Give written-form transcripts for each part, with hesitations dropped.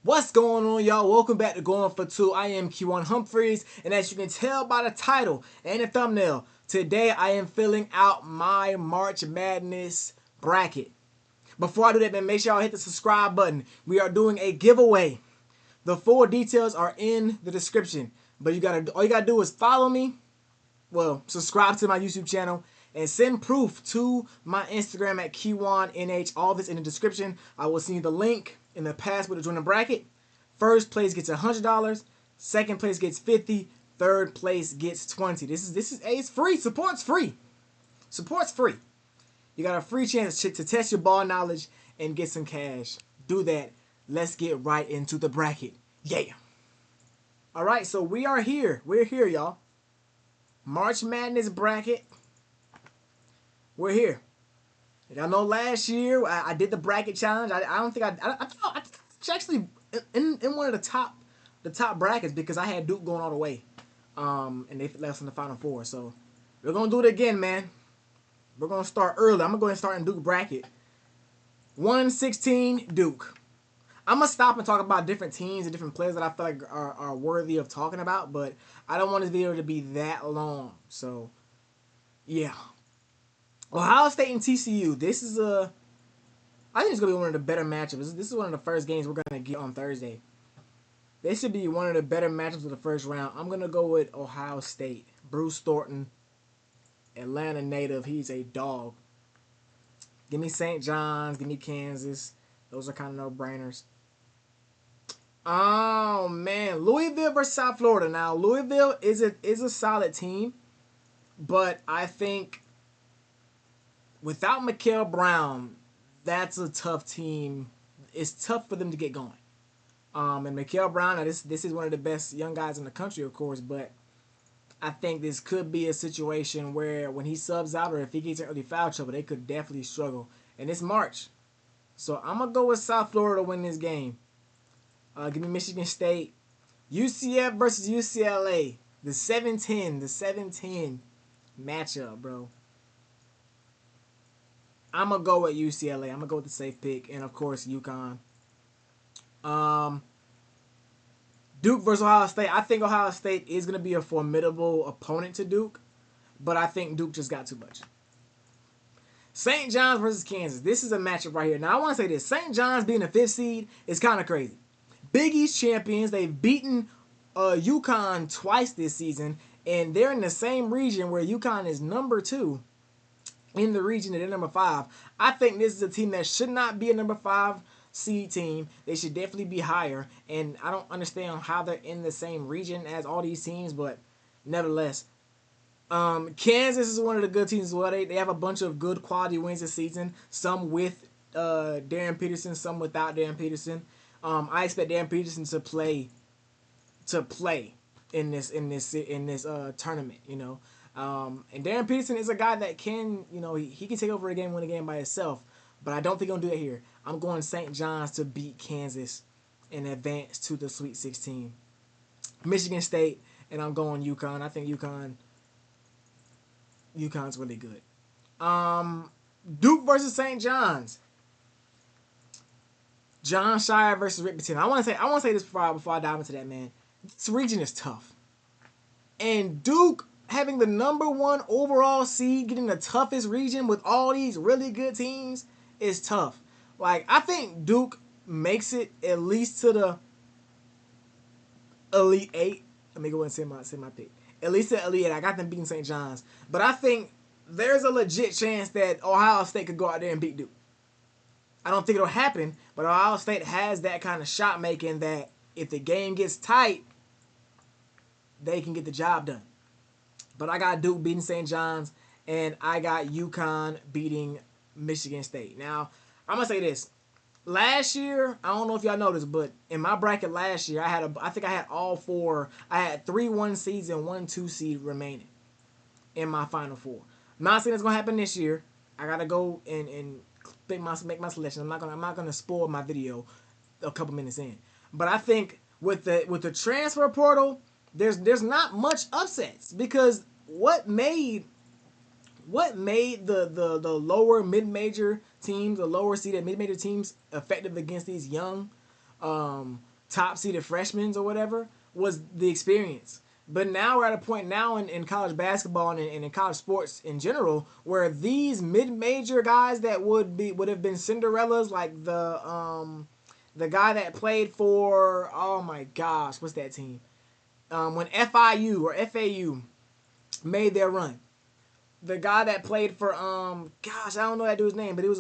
What's going on, y'all? Welcome back to Going for Two. I am Q1 Humphreys, and as you can tell by the title and the thumbnail, today I am filling out my March Madness bracket. Before I do that, man, make sure y'all hit the subscribe button. We are doing a giveaway. The full details are in the description, but all you gotta do is follow me. Well, subscribe to my YouTube channel and send proof to my Instagram at Q1NH. All this in the description. I will send you the link in the password to join the bracket. First place gets $100. Second place gets $50. Third place gets $20. It's free. Support's free. Support's free. You got a free chance to test your ball knowledge and get some cash. Do that. Let's get right into the bracket. Yeah. All right, so we are here. We're here, y'all. March Madness bracket. We're here. Y'all know last year I did the bracket challenge. I don't think I was actually in one of the top brackets because I had Duke going all the way, and they left in the Final Four. So we're gonna do it again, man. We're gonna start early. I'm gonna go ahead and start in Duke bracket. 116 Duke. I'm gonna stop and talk about different teams and different players that I feel like are worthy of talking about, but I don't want this video to be that long. So yeah. Ohio State and TCU. I think it's gonna be one of the better matchups. This is one of the first games we're gonna get on Thursday. This should be one of the better matchups of the first round. I'm gonna go with Ohio State. Bruce Thornton, Atlanta native. He's a dog. Give me St. John's. Give me Kansas. Those are kind of no-brainers. Oh man, Louisville versus South Florida. Now Louisville is a solid team, but I think without Mikael Brown, that's a tough team. It's tough for them to get going. And Mikael Brown, now this is one of the best young guys in the country, of course, but I think this could be a situation where when he subs out or if he gets in early foul trouble, they could definitely struggle. And it's March. So I'm going to go with South Florida to win this game. Give me Michigan State. UCF versus UCLA. The 7-10 matchup, bro. I'm going to go with UCLA. I'm going to go with the safe pick. And, of course, UConn. Duke versus Ohio State. I think Ohio State is going to be a formidable opponent to Duke. But I think Duke just got too much. St. John's versus Kansas. This is a matchup right here. Now, I want to say this. St. John's being a 5th seed is kind of crazy. Big East champions. They've beaten UConn twice this season. And they're in the same region where UConn is number 2 in the region and they're number 5. I think this is a team that should not be a number 5 seed team. They should definitely be higher. And I don't understand how they're in the same region as all these teams, but nevertheless. Kansas is one of the good teams as well. They have a bunch of good quality wins this season. Some with Darren Peterson, some without Darren Peterson. I expect Darren Peterson to play in this tournament, you know. And Darren Peterson is a guy that can, you know, he can take over a game, win a game by himself. But I don't think he'll do that here. I'm going St. John's to beat Kansas and advance to the Sweet 16. Michigan State, and I'm going UConn. I think UConn's really good. Duke versus St. John's. John Shire versus Rick Pitino. I want to say this before I dive into that, man. This region is tough. And Duke having the number 1 overall seed, getting the toughest region with all these really good teams is tough. Like, I think Duke makes it at least to the Elite 8. Let me go ahead and say my pick. At least to Elite 8. I got them beating St. John's. But I think there's a legit chance that Ohio State could go out there and beat Duke. I don't think it'll happen, but Ohio State has that kind of shot making that if the game gets tight, they can get the job done. But I got Duke beating St. John's, and I got UConn beating Michigan State. Now, I'm going to say this. Last year, I don't know if y'all noticed, but in my bracket last year, I think I had all 4. I had 3 1 seeds and 1 2 seed remaining in my Final Four. I'm not saying it's going to happen this year. I got to go and make my selection. I'm not gonna spoil my video a couple minutes in. But I think with the transfer portal, there's not much upsets because what made the lower mid-major teams, the lower seeded mid-major teams effective against these young top seeded freshmen or whatever was the experience. But now we're at a point now in college basketball and in college sports in general where these mid-major guys that would have been Cinderellas, like the guy that played for, oh my gosh, what's that team? When FIU or FAU made their run. The guy that played for gosh, I don't know that dude's name, but it was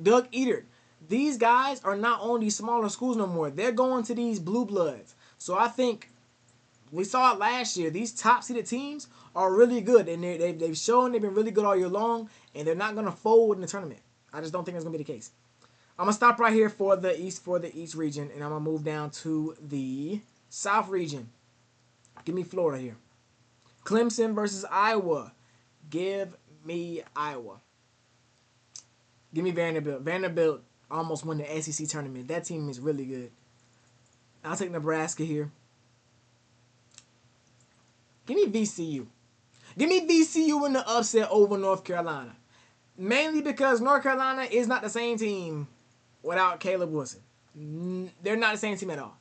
Doug Eater. These guys are not on these smaller schools no more. They're going to these blue bloods. So I think we saw it last year. These top seeded teams are really good, and they've shown they've been really good all year long, and they're not gonna fold in the tournament. I just don't think that's gonna be the case. I'm gonna stop right here for the East region, and I'm gonna move down to the South region. Give me Florida here. Clemson versus Iowa. Give me Iowa. Give me Vanderbilt. Vanderbilt almost won the SEC tournament. That team is really good. I'll take Nebraska here. Give me VCU. Give me VCU in the upset over North Carolina. Mainly because North Carolina is not the same team without Caleb Wilson. They're not the same team at all.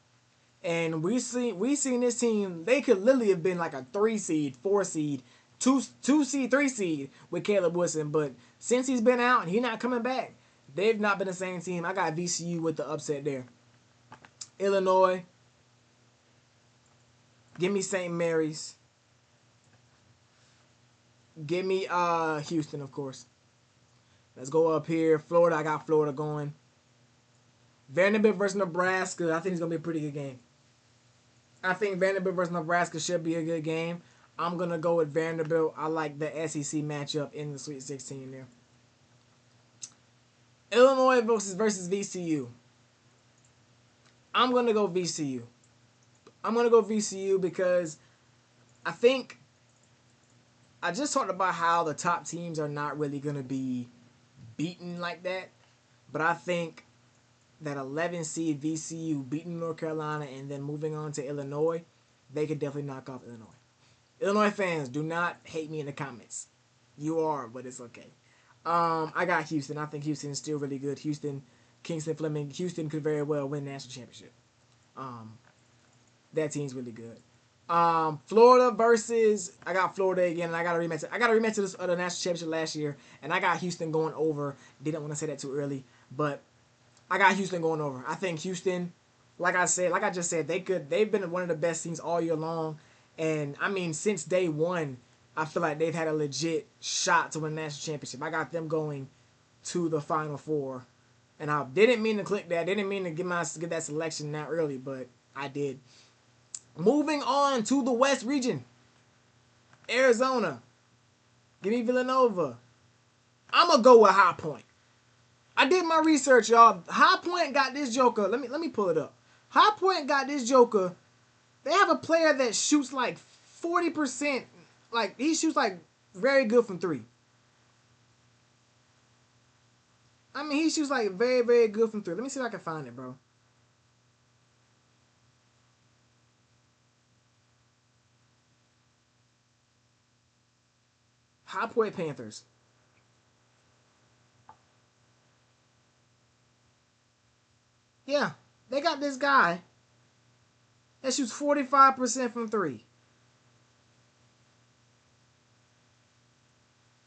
And we seen this team, they could literally have been like a 3 seed, 4 seed, 2 seed, 3 seed with Caleb Wilson. But since he's been out and he's not coming back, they've not been the same team. I got VCU with the upset there. Illinois. Give me St. Mary's. Give me Houston, of course. Let's go up here. Florida, I got Florida going. Vanderbilt versus Nebraska. I think it's going to be a pretty good game. I think Vanderbilt versus Nebraska should be a good game. I'm going to go with Vanderbilt. I like the SEC matchup in the Sweet 16 there. Illinois versus VCU. I'm going to go VCU. I'm going to go VCU because I think I just talked about how the top teams are not really going to be beaten like that. But I think that 11 seed VCU beating North Carolina and then moving on to Illinois, they could definitely knock off Illinois. Illinois fans, do not hate me in the comments. You are, but it's okay. I got Houston. I think Houston is still really good. Houston, Kingston Fleming. Houston could very well win the national championship. That team's really good. Florida versus, I got Florida again, and I got a rematch. I got a rematch of the national championship last year, and I got Houston going over. Didn't want to say that too early, but I got Houston going over. I think Houston, like I just said, they've been one of the best teams all year long, and I mean since day one, I feel like they've had a legit shot to win the national championship. I got them going to the Final Four, and I didn't mean to click that. Didn't mean to get that selection that early, but I did. Moving on to the West region. Arizona. Give me Villanova. I'm going to go with High Point. I did my research, y'all. High Point got this joker. Let me pull it up. High Point got this joker. They have a player that shoots like 40%. Like, he shoots like very good from 3. I mean, he shoots like very, very good from 3. Let me see if I can find it, bro. High Point Panthers. Yeah, they got this guy that shoots 45% from 3.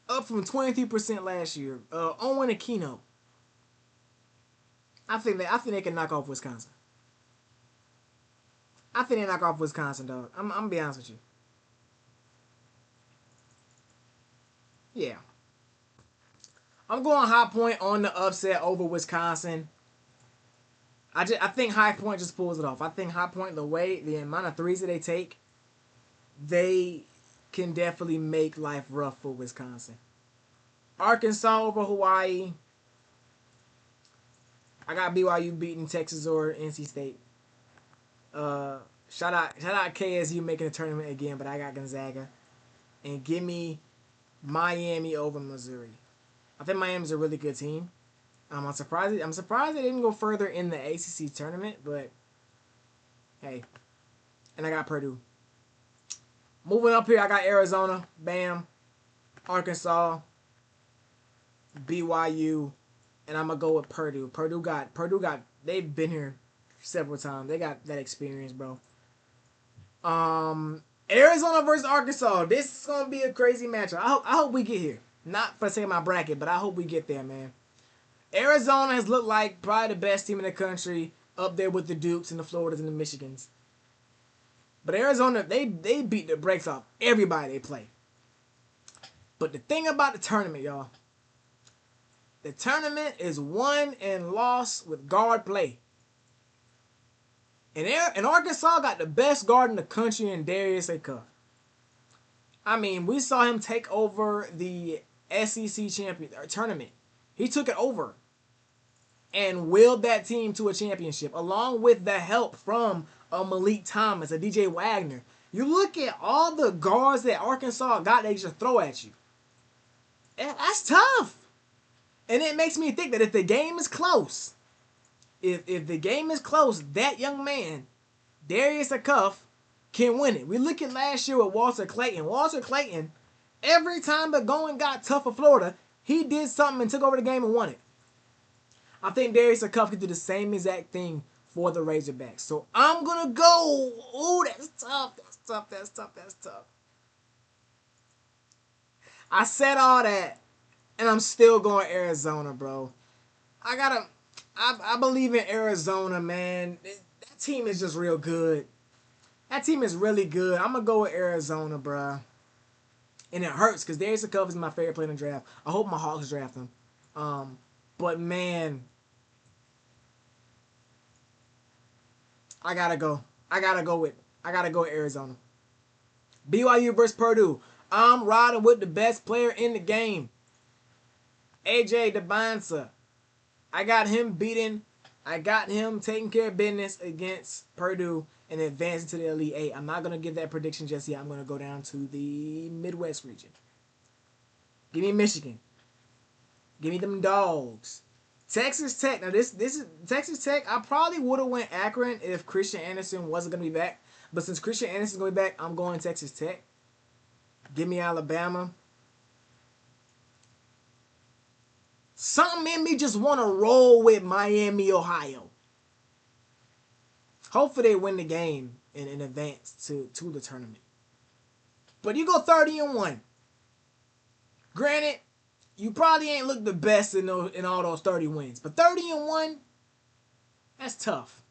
Up from 23% last year. Owen Aquino. I think they can knock off Wisconsin. I think they knock off Wisconsin, dog. I'm gonna be honest with you. Yeah. I'm going High Point on the upset over Wisconsin. I think High Point just pulls it off. I think High Point, the amount of threes that they take, they can definitely make life rough for Wisconsin. Arkansas over Hawaii. I got BYU beating Texas or NC State. Shout out KSU making a tournament again, but I got Gonzaga. And give me Miami over Missouri. I think Miami's a really good team. I'm surprised they didn't go further in the ACC tournament, but hey. And I got Purdue. Moving up here, I got Arizona, bam, Arkansas, BYU, and I'm gonna go with Purdue. Purdue got they've been here several times. They got that experience, bro. Arizona versus Arkansas. This is gonna be a crazy matchup. I hope we get here. Not for the sake of my bracket, but I hope we get there, man. Arizona has looked like probably the best team in the country, up there with the Dukes and the Floridas and the Michigans. But Arizona, they beat the brakes off everybody they play. But the thing about the tournament, y'all, the tournament is won and lost with guard play. And Arkansas got the best guard in the country in Darius Acuff. I mean, we saw him take over the SEC champion tournament. He took it over and willed that team to a championship, along with the help from a Malik Thomas, a DJ Wagner. You look at all the guards that Arkansas got, they just throw at you. That's tough. And it makes me think that if the game is close, if the game is close, that young man, Darius Acuff, can win it. We look at last year with Walter Clayton. Walter Clayton, every time the going got tough for Florida, he did something and took over the game and won it. I think Darius Acuff could do the same exact thing for the Razorbacks. So I'm going to go. Ooh, that's tough. That's tough. That's tough. That's tough. I said all that, and I'm still going Arizona, bro. I believe in Arizona, man. That team is just real good. That team is really good. I'm going to go with Arizona, bro. And it hurts because Darius Acuff is my favorite player in the draft. I hope my Hawks draft him. But, man, I got to go. I got to go with Arizona. BYU versus Purdue. I'm riding with the best player in the game. AJ DeBansa. I got him beating. I got him taking care of business against Purdue and advancing to the Elite Eight. I'm not going to give that prediction just yet. I'm going to go down to the Midwest region. Give me Michigan. Give me them dogs. Texas Tech. Now, this is Texas Tech. I probably would have went Akron if Christian Anderson wasn't going to be back. But since Christian Anderson's going to be back, I'm going Texas Tech. Give me Alabama. Something in me just want to roll with Miami, Ohio. Hopefully they win the game and advance to the tournament. But you go 30-1. Granted, you probably ain't looked the best in all those 30 wins. But 30-1, that's tough.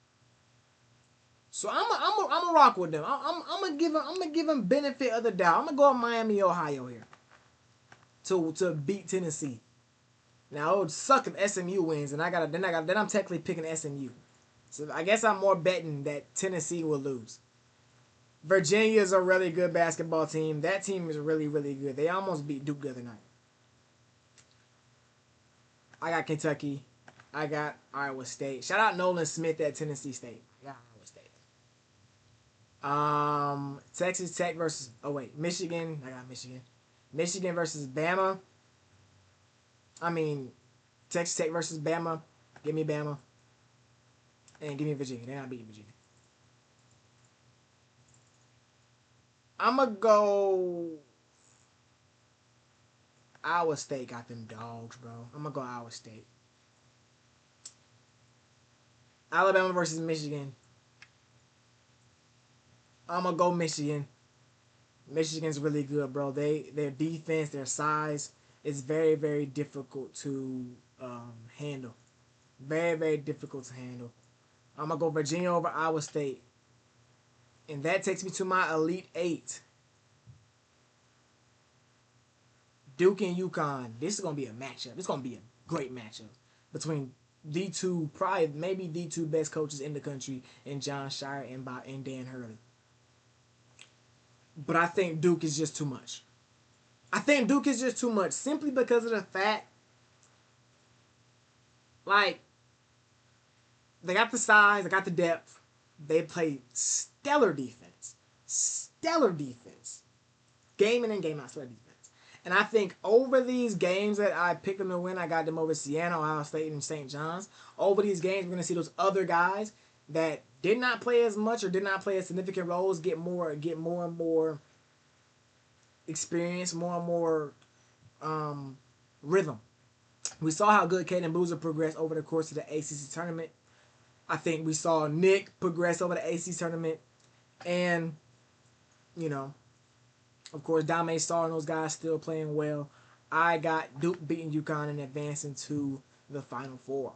So I'm a rock with them. I'm gonna give them benefit of the doubt. I'm gonna go with Miami, Ohio here to beat Tennessee. Now it would suck if SMU wins, and then I'm technically picking SMU. So I guess I'm more betting that Tennessee will lose. Virginia is a really good basketball team. That team is really, really good. They almost beat Duke the other night. I got Kentucky. I got Iowa State. Shout out Nolan Smith at Tennessee State. I got Iowa State. Texas Tech versus Michigan. I got Michigan. Michigan versus Bama. Texas Tech versus Bama. Give me Bama. And give me Virginia. They're not beating Virginia. I'm going to go Iowa State. Got them dogs, bro. I'm going to go Iowa State. Alabama versus Michigan. I'm going to go Michigan. Michigan's really good, bro. Their defense, their size is very, very difficult to handle. Very, very difficult to handle. I'm going to go Virginia over Iowa State. And that takes me to my Elite Eight. Duke and UConn. This is going to be a matchup. It's going to be a great matchup between maybe the two best coaches in the country in John Shire and Dan Hurley. But I think Duke is just too much. Simply because of the fact, like, they got the size, they got the depth. They play stellar defense. Game in and game out, stellar defense. And I think over these games that I picked them to win, I got them over Siena, Ohio State, and St. John's. Over these games, we're going to see those other guys that did not play as much or did not play as significant roles get more and more experience, more and more rhythm. We saw how good Caden Boozer progressed over the course of the ACC tournament. I think we saw Nick progress over the AC tournament. And, you know, of course, Dame Star and those guys still playing well. I got Duke beating UConn and advancing to the Final Four.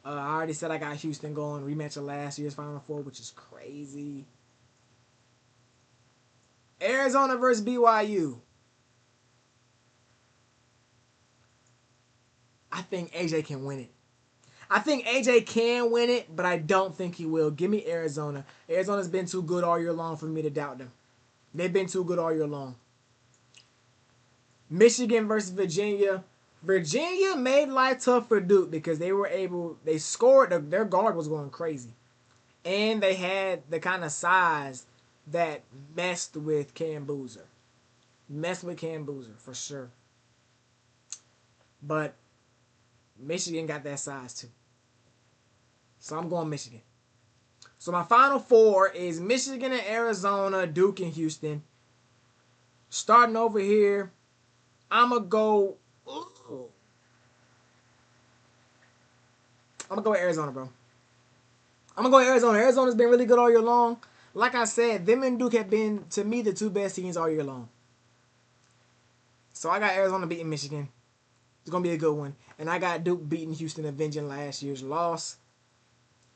I already said I got Houston going. Rematch of last year's Final Four, which is crazy. Arizona versus BYU. I think AJ can win it. I think AJ can win it, but I don't think he will. Give me Arizona. Arizona's been too good all year long for me to doubt them. They've been too good all year long. Michigan versus Virginia. Virginia made life tough for Duke because they scored, their guard was going crazy. And they had the kind of size that messed with Cam Boozer. Messed with Cam Boozer, for sure. But Michigan got that size too. So I'm going Michigan. So my Final Four is Michigan and Arizona, Duke and Houston. Starting over here, I'm going to go... I'm going to go with Arizona, bro. I'm going to go with Arizona. Arizona's been really good all year long. Like I said, them and Duke have been, to me, the two best teams all year long. So I got Arizona beating Michigan. It's going to be a good one. And I got Duke beating Houston, avenging last year's loss.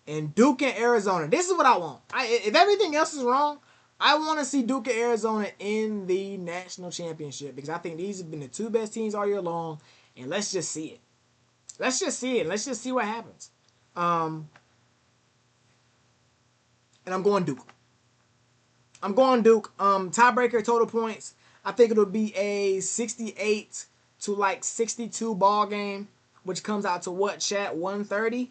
And Duke and Arizona. This is what I want. If everything else is wrong, I want to see Duke and Arizona in the national championship. Because I think these have been the two best teams all year long. And let's just see it. Let's just see it. Let's just see what happens. And I'm going Duke. I'm going Duke. Tiebreaker total points. I think it'll be a 68 to like 62 ball game, which comes out to what, chat? 130?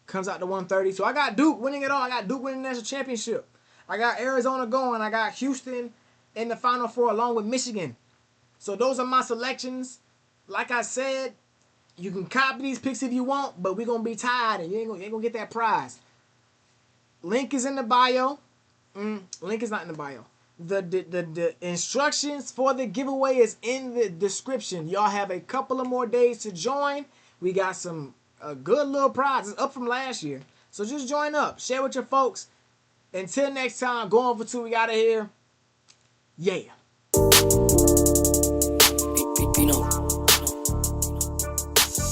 Comes out to 130. So I got Duke winning it all. I got Duke winning the national championship. I got Arizona going. I got Houston in the Final Four along with Michigan. So those are my selections. Like I said, you can copy these picks if you want, but we're going to be tied and you ain't going to get that prize. Link is in the bio. Link is not in the bio. The instructions for the giveaway is in the description. Y'all have a couple of more days to join. We got some good little prizes up from last year. So just join up. Share with your folks. Until next time, going for two. We out of here. Yeah.